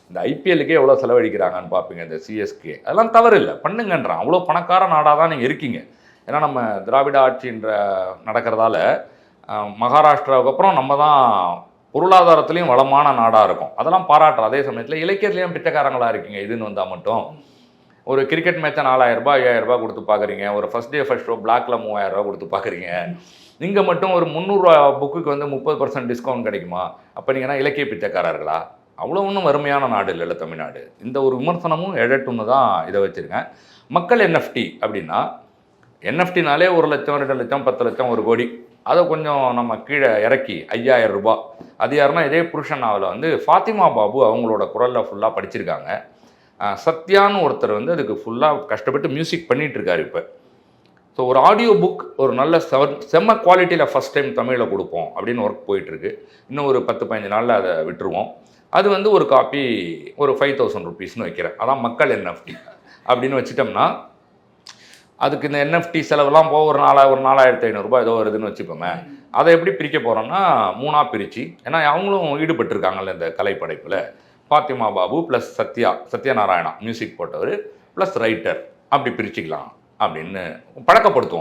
இந்த ஐபிஎல்லுக்கே எவ்வளோ செலவழிக்கிறாங்கன்னு பார்ப்பீங்க இந்த சிஎஸ்கே. அதெல்லாம் தவறு இல்லை, பண்ணுங்கன்றான். அவ்வளோ பணக்கார நாடாக தான் நீங்கள் இருக்கீங்க. ஏன்னா நம்ம திராவிட ஆட்சின்ற நடக்கிறதால மகாராஷ்டிராவுக்கு அப்புறம் நம்ம தான் பொருளாதாரத்துலேயும் வளமான நாடாக இருக்கும். அதெல்லாம் பாராட்டுறோம். அதே சமயத்தில் இலக்கியத்துலேயும் பிச்சைக்காரங்களாக இருக்கீங்க. இதுன்னு வந்தால் மட்டும் ஒரு கிரிக்கெட் மேட்சை 4000 ரூபாய் 5000 ரூபாய் கொடுத்து பார்க்குறீங்க. ஒரு ஃபஸ்ட் டே ஃபஸ்ட் ஷோ பிளாக்ல 3000 ரூபா கொடுத்து பார்க்குறீங்க. நீங்கள் மட்டும் ஒரு 300 புக்குக்கு வந்து 30% டிஸ்கவுண்ட் கிடைக்குமா? அப்போ நீங்கன்னா இலக்கிய பிச்சைக்காரர்களா? அவ்வளோ ஒன்றும் வறுமையான நாடு இல்லைல்ல தமிழ்நாடு. இந்த ஒரு விமர்சனமும் எழட்டுன்னு தான் இதை வச்சுருக்கேன். மக்கள் என்எஃப்டி அப்படின்னா, என்எஃப்டினாலே 1 லட்சம் 2 லட்சம் 10 லட்சம் 1 கோடி, அதை கொஞ்சம் நம்ம கீழே இறக்கி 5000 ரூபாய். அது யாருன்னா இதே புருஷன் நாவலை வந்து ஃபாத்திமா பாபு அவங்களோட குரலில் ஃபுல்லாக படிச்சிருக்காங்க. சத்யான்னு ஒருத்தர் வந்து அதுக்கு ஃபுல்லாக கஷ்டப்பட்டு மியூசிக் பண்ணிகிட்டு இருக்காரு இப்போ. ஸோ ஒரு ஆடியோ புக் ஒரு நல்ல செம்ம குவாலிட்டியில் ஃபஸ்ட் டைம் தமிழில் கொடுப்போம் அப்படின்னு ஒர்க் போயிட்டுருக்கு. இன்னும் ஒரு 10-15 நாளில் அதை விட்டுருவோம். அது வந்து ஒரு காப்பி ஒரு 5000 ருபீஸ்னு வைக்கிறேன். அதான் மக்கள் என்எஃப்டி அப்படின்னு வச்சுட்டோம்னா, அதுக்கு இந்த என்எஃப்டி செலவெல்லாம் போக ஒரு 4500 ரூபாய் ஏதோ வருதுன்னு வச்சுக்கோங்க. அதை எப்படி பிரிக்க போகிறோம்னா 3ஆக பிரித்து, ஏன்னா அவங்களும் ஈடுபட்டிருக்காங்கல்ல இந்த கலைப்படைப்பில். ஃபாத்திமா பாபு ப்ளஸ் சத்யநாராயணா மியூசிக் போட்டவர் ப்ளஸ் ரைட்டர், அப்படி பிரிச்சுக்கலாம் அப்படின்னு பழக்கப்படுத்துவோம்.